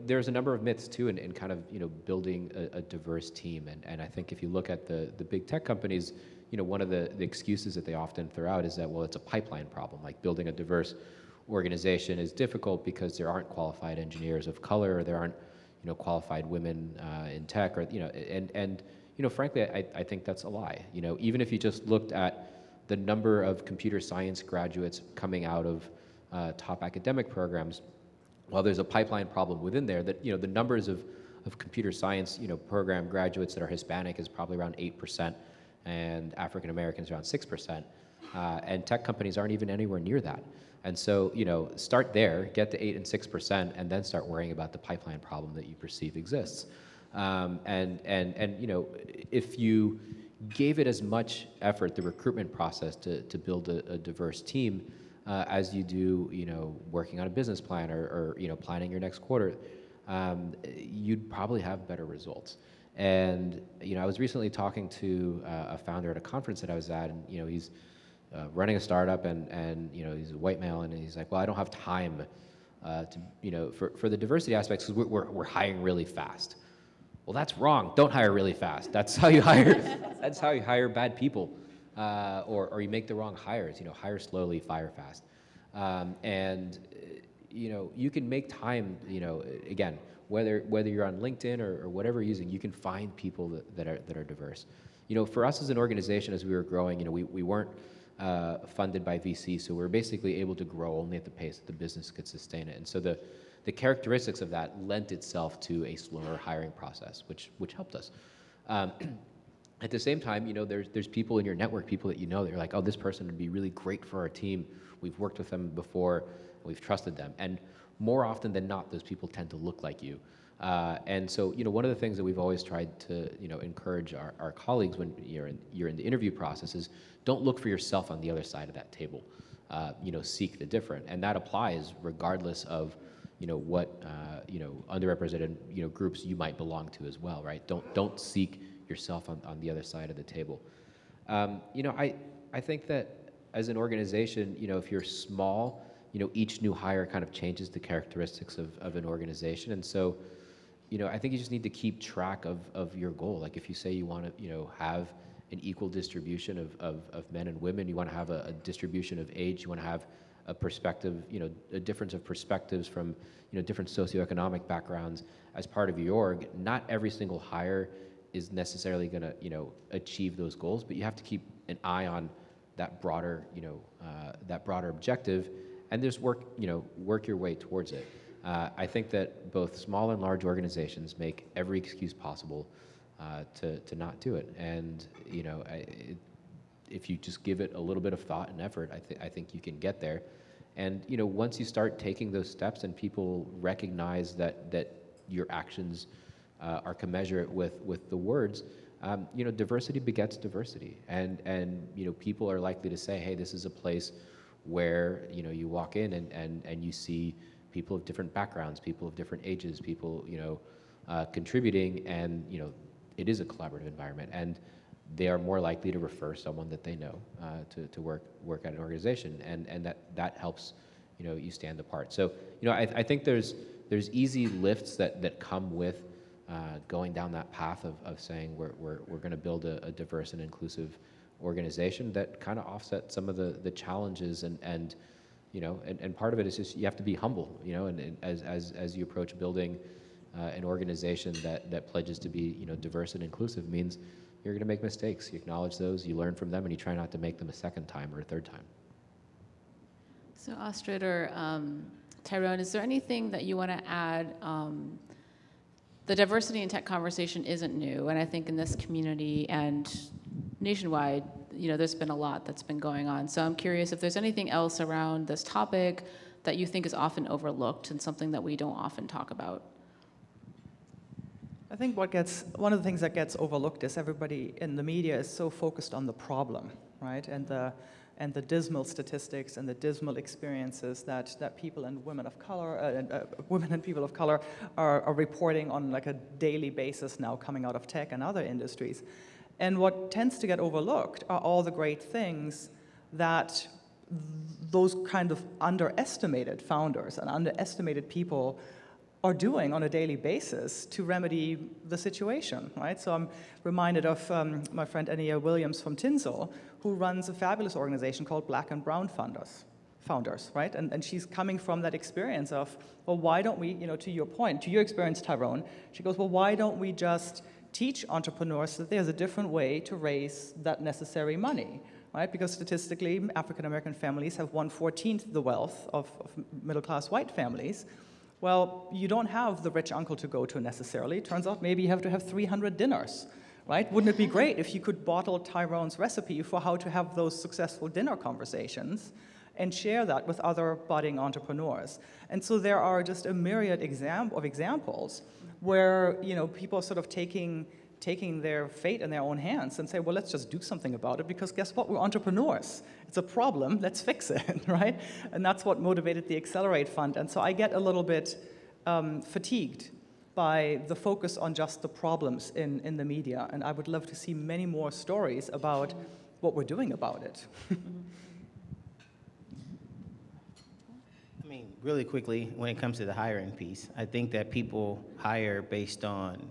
there's a number of myths too in kind of, building a diverse team. And I think if you look at the big tech companies, one of the excuses that they often throw out is that, well, it's a pipeline problem. Like building a diverse organization is difficult because there aren't qualified engineers of color, or there aren't, qualified women in tech, or, and frankly, I think that's a lie. Even if you just looked at the number of computer science graduates coming out of top academic programs, while there's a pipeline problem within there, that, the numbers of computer science, program graduates that are Hispanic is probably around 8%, and African Americans around 6%, and tech companies aren't even anywhere near that. And so, start there, get to 8 and 6%, and then start worrying about the pipeline problem that you perceive exists. And if you gave it as much effort, the recruitment process, to build a diverse team, as you do, working on a business plan or planning your next quarter, you'd probably have better results. And, I was recently talking to a founder at a conference that I was at, and, he's running a startup, and he's a white male, and he's like, well, I don't have time for the diversity aspects, because we're hiring really fast. Well, that's wrong. Don't hire really fast. That's how you hire. That's how you hire bad people, or you make the wrong hires. Hire slowly, fire fast, and you can make time. Again, whether you're on LinkedIn or whatever you're using, you can find people that are diverse. For us as an organization, as we were growing, we weren't funded by VC, so we're basically able to grow only at the pace that the business could sustain it. And so the characteristics of that lent itself to a slower hiring process, which helped us. At the same time, there's people in your network, people that that you're like, oh, this person would be really great for our team. We've worked with them before, we've trusted them. And more often than not, those people tend to look like you. And so, one of the things that we've always tried to, encourage our colleagues when you're in the interview process is, don't look for yourself on the other side of that table. Seek the different, and that applies regardless of, what underrepresented groups you might belong to as well, right? Don't seek yourself on the other side of the table. I think that as an organization, if you're small, each new hire kind of changes the characteristics of an organization, and so. I think you just need to keep track of your goal. Like if you say you want to, have an equal distribution of men and women, you want to have a distribution of age, you want to have a perspective, a difference of perspectives from, different socioeconomic backgrounds as part of your org. Not every single hire is necessarily going to, achieve those goals, but you have to keep an eye on that broader, objective, and just work your way towards it. I think that both small and large organizations make every excuse possible to not do it. And if you just give it a little bit of thought and effort, I think you can get there. And once you start taking those steps and people recognize that your actions are commensurate with the words, you know, diversity begets diversity, and you know, people are likely to say, hey, this is a place where, you know, you walk in and you see people of different backgrounds, people of different ages, people, you know, contributing, and, you know, it is a collaborative environment, and they are more likely to refer someone that they know to work at an organization, and that helps, you know, you stand apart. So, you know, I think there's easy lifts that come with going down that path of saying we're going to build a diverse and inclusive organization that kind of offset some of the challenges, and you know, and part of it is just you have to be humble, you know, and as you approach building an organization that pledges to be, you know, diverse and inclusive, means you're going to make mistakes. You acknowledge those, you learn from them, and you try not to make them a second time or a third time. So Astrid or Tyrone, is there anything that you want to add? The diversity in tech conversation isn't new, and I think in this community and nationwide, you know, there's been a lot that's been going on. So I'm curious if there's anything else around this topic that you think is often overlooked and something that we don't often talk about. I think one of the things that gets overlooked is everybody in the media is so focused on the problem, right? And the dismal statistics and the dismal experiences that people and women of color, women and people of color are reporting on like a daily basis now coming out of tech and other industries. And what tends to get overlooked are all the great things that those kind of underestimated founders and underestimated people are doing on a daily basis to remedy the situation, right? So I'm reminded of my friend Ania Williams from Tinsel, who runs a fabulous organization called Black and Brown Founders, right? And she's coming from that experience of, well, why don't we, you know, to your point, to your experience, Tyrone, she goes, well, why don't we just teach entrepreneurs that there's a different way to raise that necessary money, right? Because statistically, African-American families have 1/14 the wealth of middle-class white families. Well, you don't have the rich uncle to go to necessarily. Turns out maybe you have to have 300 dinners, right? Wouldn't it be great if you could bottle Tyrone's recipe for how to have those successful dinner conversations and share that with other budding entrepreneurs? And so there are just a myriad of examples where, you know, people are sort of taking their fate in their own hands and say, well, let's just do something about it, because guess what? We're entrepreneurs. It's a problem, let's fix it, right? And that's what motivated the Accelerate Fund. And so I get a little bit fatigued by the focus on just the problems in the media, and I would love to see many more stories about what we're doing about it. I mean, really quickly, when it comes to the hiring piece, I think that people hire based on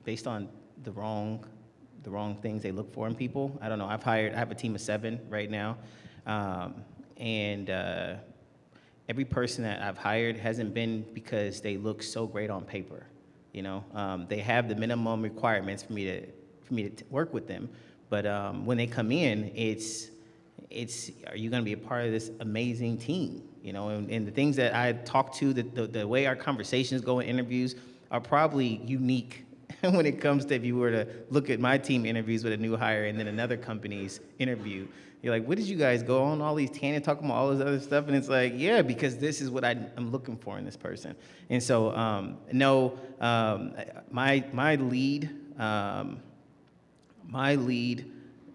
the wrong things they look for in people. I don't know. I have a team of 7 right now, and every person that I've hired hasn't been because they look so great on paper. You know, they have the minimum requirements for me to work with them, but when they come in, it's are you going to be a part of this amazing team? You know, and the things that I talk to, the way our conversations go in interviews are probably unique when it comes to, if you were to look at my team interviews with a new hire and then another company's interview, you're like, what did you guys go on all these tangents, talking about all this other stuff? And it's like, yeah, because this is what I'm looking for in this person. And so, my lead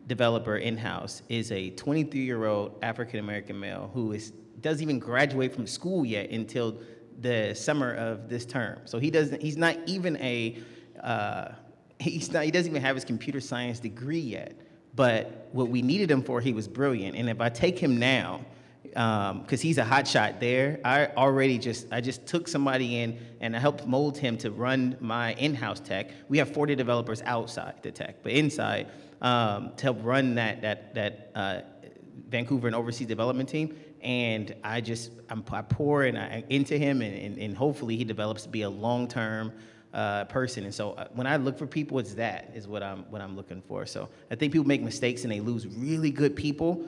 developer in-house is a 23-year-old African-American male who doesn't even graduate from school yet until the summer of this term. So he doesn't even have his computer science degree yet. But what we needed him for, he was brilliant. And if I take him now, because he's a hot shot there, I just took somebody in and I helped mold him to run my in-house tech. We have 40 developers outside the tech, but inside to help run that Vancouver and overseas development team. And I pour into him, and hopefully he develops to be a long-term person. And so when I look for people, it's what I'm looking for. So I think people make mistakes and they lose really good people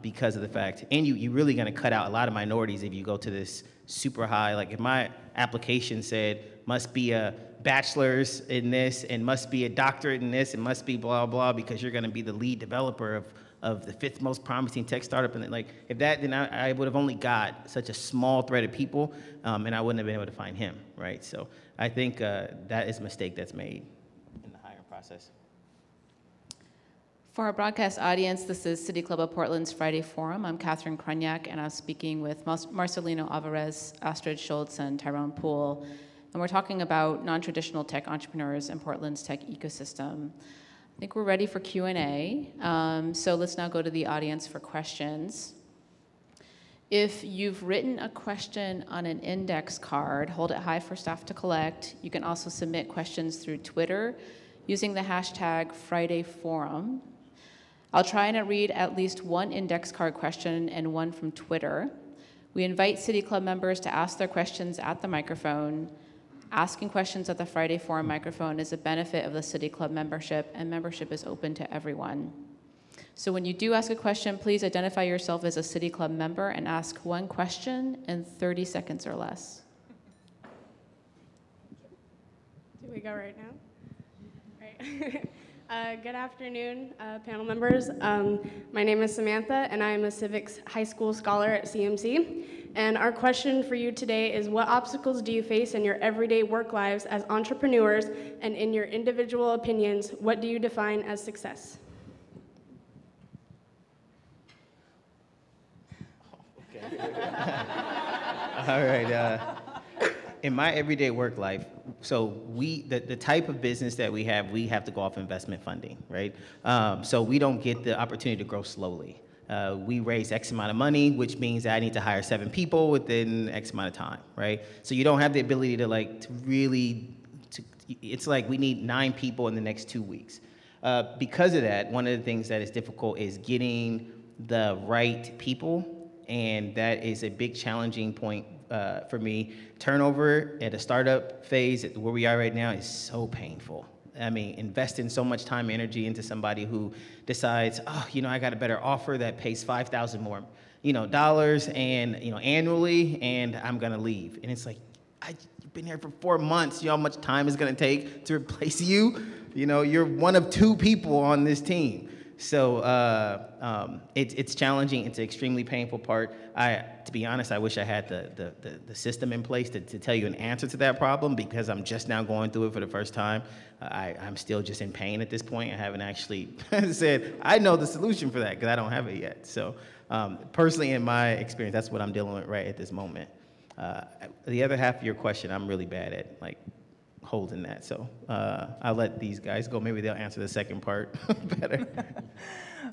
because of the fact, and you really gonna cut out a lot of minorities if you go to this super high. Like if my application said must be a bachelor's in this and must be a doctorate in this and must be blah blah because you're gonna be the lead developer of the 5th most promising tech startup, and like if that, then I would have only got such a small thread of people, and I wouldn't have been able to find him, right? So I think that is a mistake that's made in the hiring process. process. For our broadcast audience, this is City Club of Portland's Friday Forum. I'm Catherine Krunyak, and I'm speaking with Marcelino Alvarez, Astrid Salts, and Tyrone Poole. And we're talking about non-traditional tech entrepreneurs in Portland's tech ecosystem. I think we're ready for Q&A. So let's now go to the audience for questions. If you've written a question on an index card, hold it high for staff to collect. You can also submit questions through Twitter using the hashtag FridayForum. I'll try and read at least one index card question and one from Twitter. We invite City Club members to ask their questions at the microphone. Asking questions at the Friday Forum microphone is a benefit of the City Club membership, and membership is open to everyone. So when you do ask a question, please identify yourself as a City Club member and ask one question in 30 seconds or less. Do we go right now? Right. Good afternoon, panel members. My name is Samantha, and I am a civics high school scholar at CMC. And our question for you today is, what obstacles do you face in your everyday work lives as entrepreneurs, and in your individual opinions, what do you define as success? All right. In my everyday work life, so the type of business that we have to go off investment funding, right? So we don't get the opportunity to grow slowly. We raise X amount of money, which means that I need to hire 7 people within X amount of time, right? So you don't have the ability it's like we need 9 people in the next 2 weeks. Because of that, one of the things that is difficult is getting the right people, and that is a big challenging point for me. Turnover at a startup phase, where we are right now, is so painful. I mean, investing so much time and energy into somebody who decides, oh, I got a better offer that pays $5,000 more, dollars and, annually, and I'm gonna leave. And it's like, you've been here for 4 months. You know how much time it's gonna take to replace you? You're one of 2 people on this team. So it's challenging. It's an extremely painful part. To be honest, I wish I had the system in place to tell you an answer to that problem, because I'm just now going through it for the first time. I'm still just in pain at this point. I haven't actually said, I know the solution for that, because I don't have it yet. So personally, in my experience, that's what I'm dealing with right at this moment. The other half of your question, I'm really bad at, holding that. So I'll let these guys go. Maybe they'll answer the second part better.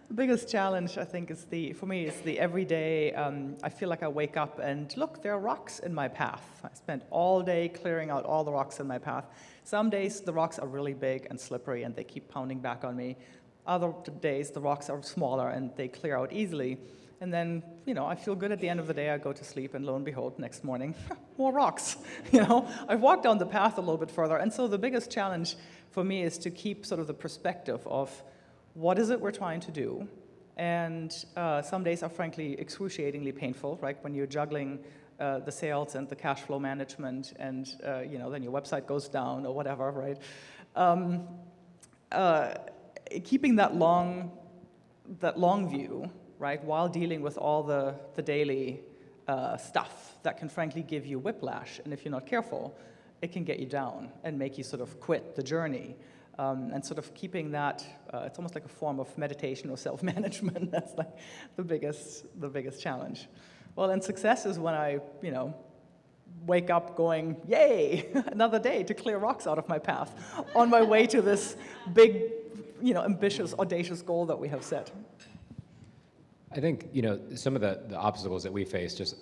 The biggest challenge, I think, for me, is the everyday. I feel like I wake up and look, there are rocks in my path. I spent all day clearing out all the rocks in my path. Some days the rocks are really big and slippery and they keep pounding back on me. Other days the rocks are smaller and they clear out easily. And then, I feel good at the end of the day. I go to sleep, and lo and behold, next morning, more rocks. I've walked down the path a little bit further. And so the biggest challenge for me is to keep sort of the perspective of what is it we're trying to do. And some days are frankly excruciatingly painful, right? When you're juggling the sales and the cash flow management, and then your website goes down or whatever, right? Keeping that long view, right, while dealing with all the daily stuff that can frankly give you whiplash, and if you're not careful, it can get you down and make you sort of quit the journey. And sort of keeping that, it's almost like a form of meditation or self-management. That's like the biggest challenge. Well, and success is when I, wake up going, yay, another day to clear rocks out of my path on my way to this big, ambitious, audacious goal that we have set. I think, some of the obstacles that we face just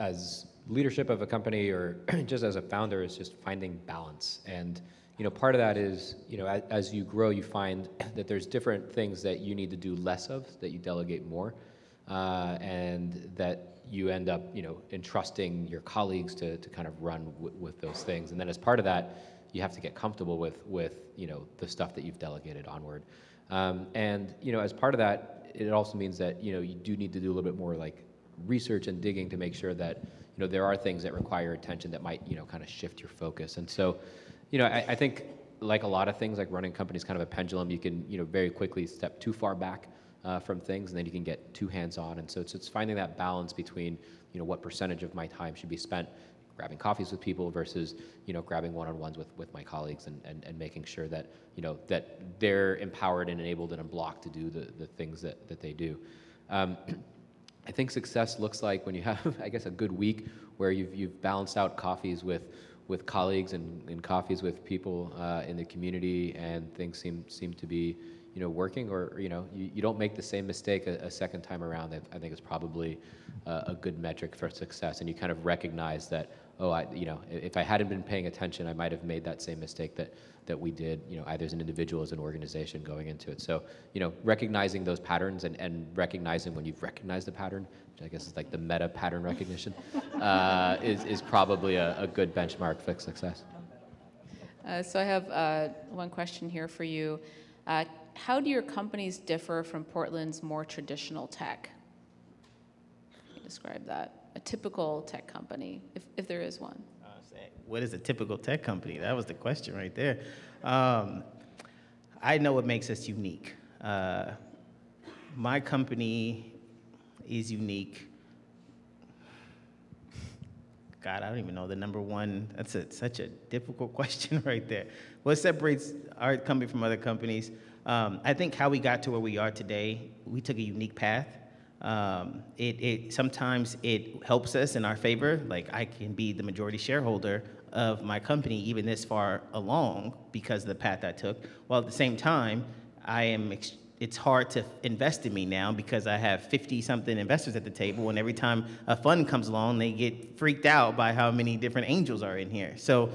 as leadership of a company, or just as a founder, is just finding balance. And, part of that is, as you grow, you find that there's different things that you need to do less of, that you delegate more, and that you end up, entrusting your colleagues to kind of run with those things. And then as part of that, you have to get comfortable with the stuff that you've delegated onward. And, as part of that, it also means that, you do need to do a little bit more research and digging to make sure that, there are things that require attention that might, kind of shift your focus. And so, I think like a lot of things, like running companies, kind of a pendulum, you can, very quickly step too far back from things, and then you can get too hands-on. And so it's finding that balance between, what percentage of my time should be spent grabbing coffees with people versus, grabbing one-on-ones with my colleagues and making sure that, that they're empowered and enabled and unblocked to do the things that they do. I think success looks like when you have, I guess, a good week where you've balanced out coffees with colleagues and coffees with people in the community, and things seem to be, working, or you don't make the same mistake a second time around. I think is probably a good metric for success, and you kind of recognize that, if I hadn't been paying attention, I might have made that same mistake that we did, either as an individual, as an organization going into it. So, recognizing those patterns and recognizing when you've recognized the pattern, which I guess is like the meta pattern recognition, is probably a good benchmark for success. So I have one question here for you. How do your companies differ from Portland's more traditional tech? Can you describe that? A typical tech company, if there is one. What is a typical tech company? That was the question right there. I know what makes us unique. My company is unique. God, I don't even know the number one. That's such a difficult question right there. What separates our company from other companies? I think how we got to where we are today, we took a unique path. Sometimes it helps us in our favor. Like, I can be the majority shareholder of my company even this far along because of the path I took. While at the same time, it's hard to invest in me now because I have 50-something investors at the table, and every time a fund comes along, they get freaked out by how many different angels are in here. So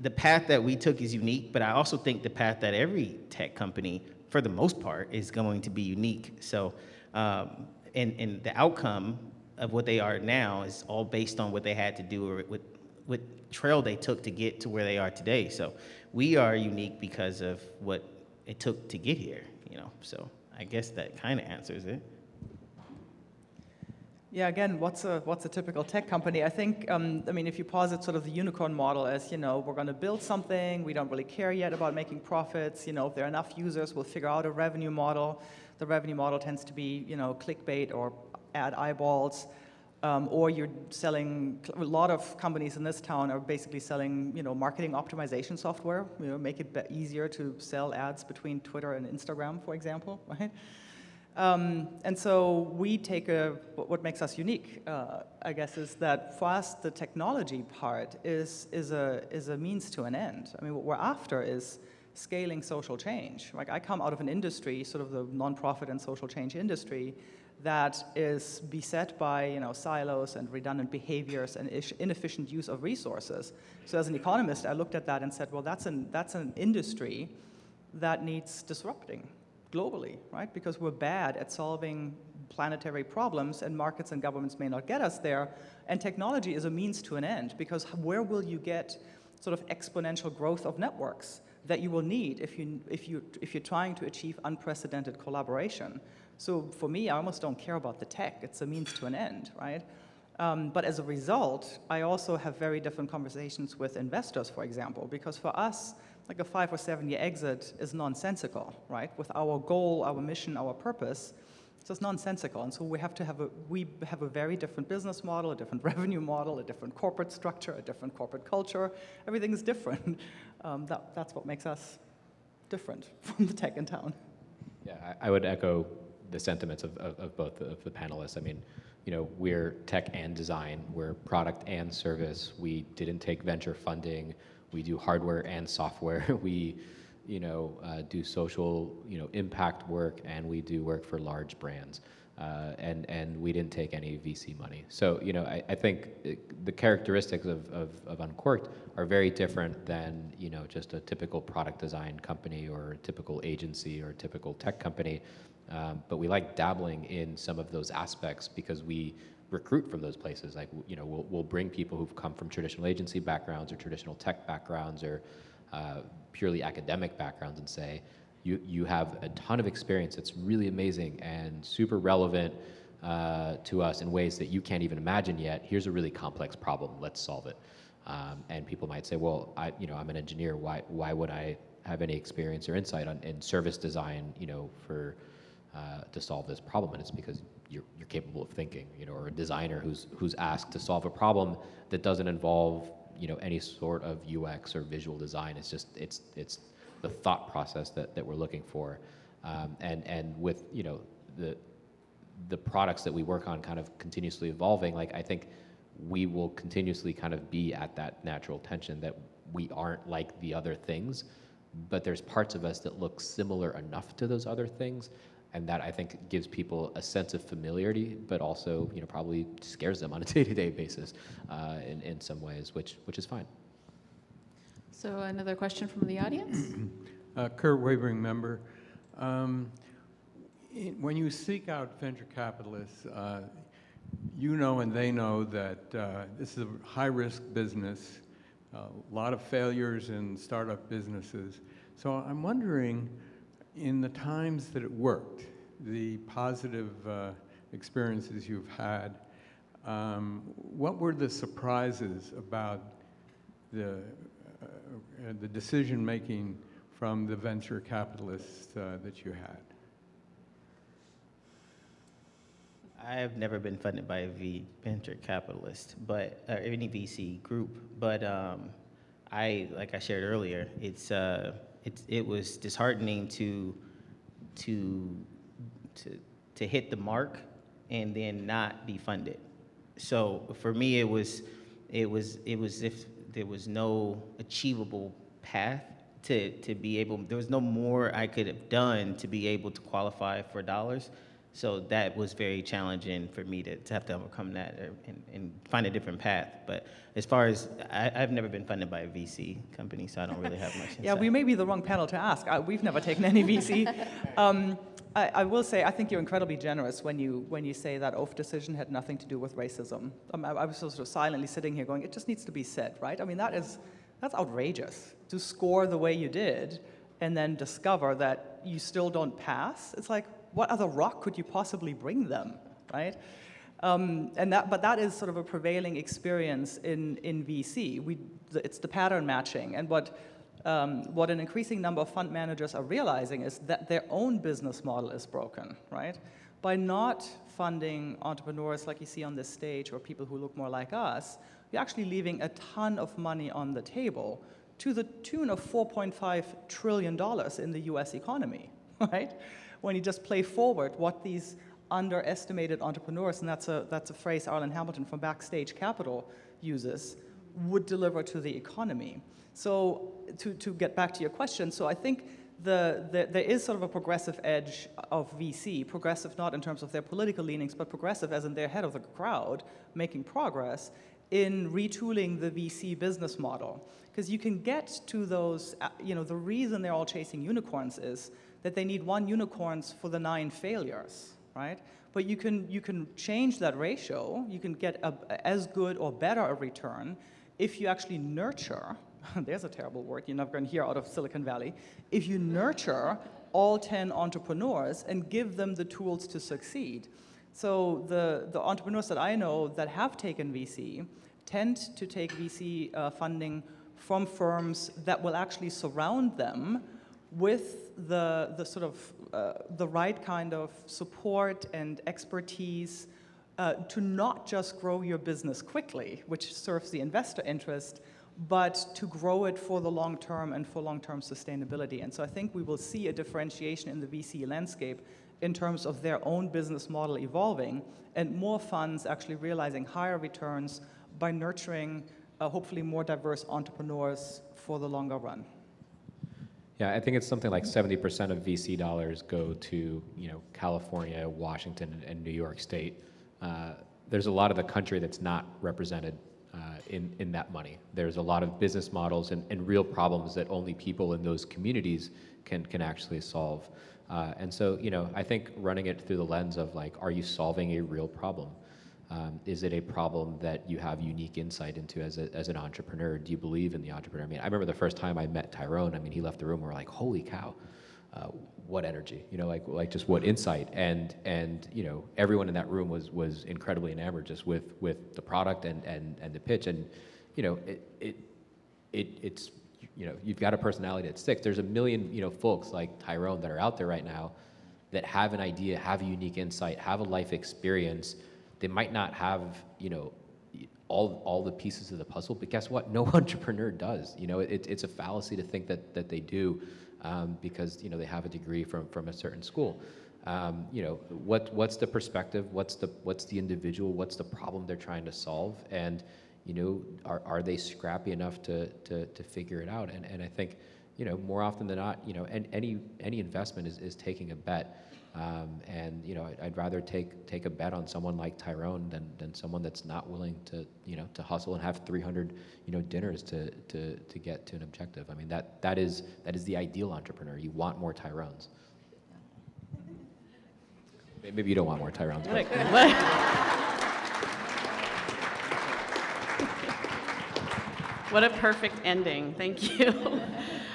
the path that we took is unique, but I also think the path that every tech company, for the most part, is going to be unique. So, and the outcome of what they are now is all based on what they had to do or what trail they took to get to where they are today. So we are unique because of what it took to get here, So I guess that kind of answers it. Yeah, again, what's a typical tech company? I think, if you posit sort of the unicorn model as, we're going to build something, we don't really care yet about making profits, if there are enough users, we'll figure out a revenue model. The revenue model tends to be, clickbait or ad eyeballs, or you're selling, a lot of companies in this town are basically selling, marketing optimization software, make it easier to sell ads between Twitter and Instagram, for example, right? And so we take what makes us unique, I guess, is that for us, the technology part is a means to an end. What we're after is scaling social change. Like, I come out of an industry, sort of the nonprofit and social change industry, that is beset by silos and redundant behaviors and inefficient use of resources. So as an economist, I looked at that and said, well, that's an industry that needs disrupting globally, right? Because we're bad at solving planetary problems, and markets and governments may not get us there. And technology is a means to an end, because where will you get sort of exponential growth of networks that you will need if you're trying to achieve unprecedented collaboration? So for me, I almost don't care about the tech. It's a means to an end, right? But as a result, I also have very different conversations with investors, for example, because for us, like a 5 or 7 year exit is nonsensical, right? With our goal, our mission, our purpose, it's just nonsensical. And so we have a very different business model, a different revenue model, a different corporate structure, a different corporate culture. Everything is different. That's what makes us different from the tech in town. Yeah, I would echo the sentiments of both of the panelists. We're tech and design, we're product and service. We didn't take venture funding. We do hardware and software. We, do social, impact work, and we do work for large brands. And we didn't take any VC money. So, I think the characteristics of OnCourt are very different than, just a typical product design company or a typical agency or a typical tech company. But we like dabbling in some of those aspects because we recruit from those places. Like, we'll bring people who've come from traditional agency backgrounds or traditional tech backgrounds or purely academic backgrounds and say, you have a ton of experience that's really amazing and super relevant to us in ways that you can't even imagine yet. Here's a really complex problem. Let's solve it. And people might say, well, I'm an engineer. Why would I have any experience or insight in service design, for to solve this problem, and it's because you're capable of thinking, or a designer who's asked to solve a problem that doesn't involve, any sort of UX or visual design. It's just it's the thought process that we're looking for, and with the products that we work on kind of continuously evolving. Like, I think we will continuously kind of be at that natural tension that we aren't like the other things, but there's parts of us that look similar enough to those other things, and that I think gives people a sense of familiarity, but also, probably scares them on a day-to-day basis in some ways, which is fine. So another question from the audience? Kurt Wavering, member. When you seek out venture capitalists, and they know that this is a high-risk business, a lot of failures in startup businesses. So I'm wondering, in the times that it worked, the positive experiences you've had, what were the surprises about the decision-making from the venture capitalists that you had? I have never been funded by a venture capitalist, but any VC group. But like I shared earlier, it was disheartening to hit the mark and then not be funded. So for me, it was if there was no achievable path to be able. There was no more I could have done to be able to qualify for dollars. So that was very challenging for me to have to overcome that and find a different path. But as far as, I've never been funded by a VC company, so I don't really have much insight. Yeah, we may be the wrong panel to ask. We've never taken any VC. I will say, I think you're incredibly generous when you say that OAF decision had nothing to do with racism. I was sort of silently sitting here going, it just needs to be said, right? I mean, that's outrageous to score the way you did and then discover that you still don't pass. It's like, what other rock could you possibly bring them, right? But that is sort of a prevailing experience in VC. It's the pattern matching, and what an increasing number of fund managers are realizing is that their own business model is broken, right? By not funding entrepreneurs like you see on this stage or people who look more like us, you're actually leaving a ton of money on the table to the tune of $4.5 trillion in the US economy, right? When you just play forward what these underestimated entrepreneurs, and that's a phrase Arlen Hamilton from Backstage Capital uses, would deliver to the economy. So to get back to your question, so I think there is sort of a progressive edge of VC, progressive not in terms of their political leanings, but progressive as in they're ahead of the crowd, making progress in retooling the VC business model. Because you can get to those, the reason they're all chasing unicorns is that they need 1 unicorns for the 9 failures, right? But you can change that ratio. You can get as good or better a return if you actually nurture, there's a terrible word you're not going to hear out of Silicon Valley, if you nurture all 10 entrepreneurs and give them the tools to succeed. So the entrepreneurs that I know that have taken VC tend to take VC funding from firms that will actually surround them with the sort of the right kind of support and expertise to not just grow your business quickly, which serves the investor interest, but to grow it for the long term and for long-term sustainability. And so I think we will see a differentiation in the VC landscape in terms of their own business model evolving and more funds actually realizing higher returns by nurturing hopefully more diverse entrepreneurs for the longer run. Yeah, I think it's something like 70% of VC dollars go to, California, Washington, and New York State. There's a lot of the country that's not represented in that money. There's a lot of business models and real problems that only people in those communities can actually solve. And so, I think running it through the lens of like, are you solving a real problem? Is it a problem that you have unique insight into as an entrepreneur? Do you believe in the entrepreneur? I mean, I remember the first time I met Tyrone, he left the room, we were like, holy cow, what energy, like just what insight. And everyone in that room was incredibly enamored just with the product and the pitch. And, it's, you've got a personality that sticks. There's a million, folks like Tyrone that are out there right now that have an idea, have a unique insight, have a life experience. They might not have, you know, all the pieces of the puzzle, but guess what? No entrepreneur does. You know, it's a fallacy to think that they do, because, you know, they have a degree from a certain school. You know, what's the perspective? What's the individual? What's the problem they're trying to solve? And, you know, are they scrappy enough to figure it out? And I think, you know, more often than not, you know, any investment is taking a bet. And, you know, I'd rather take a bet on someone like Tyrone than someone that's not willing to, you know, to hustle and have 300, you know, dinners to get to an objective. I mean, that is the ideal entrepreneur. You want more Tyrones. Maybe you don't want more Tyrones. But. What a perfect ending. Thank you.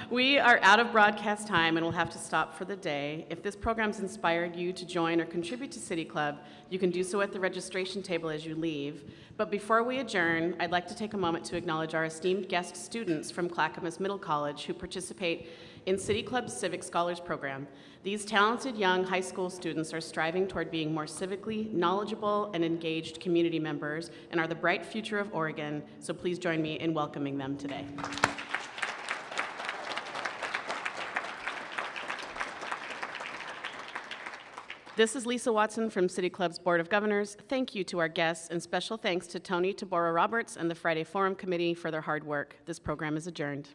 We are out of broadcast time and we'll have to stop for the day. If this program's inspired you to join or contribute to City Club, you can do so at the registration table as you leave. But before we adjourn, I'd like to take a moment to acknowledge our esteemed guest students from Clackamas Middle College who participate in City Club's Civic Scholars Program. These talented young high school students are striving toward being more civically knowledgeable and engaged community members and are the bright future of Oregon, so please join me in welcoming them today. This is Lisa Watson from City Club's Board of Governors. Thank you to our guests, and special thanks to Tony Tabora Roberts and the Friday Forum Committee for their hard work. This program is adjourned.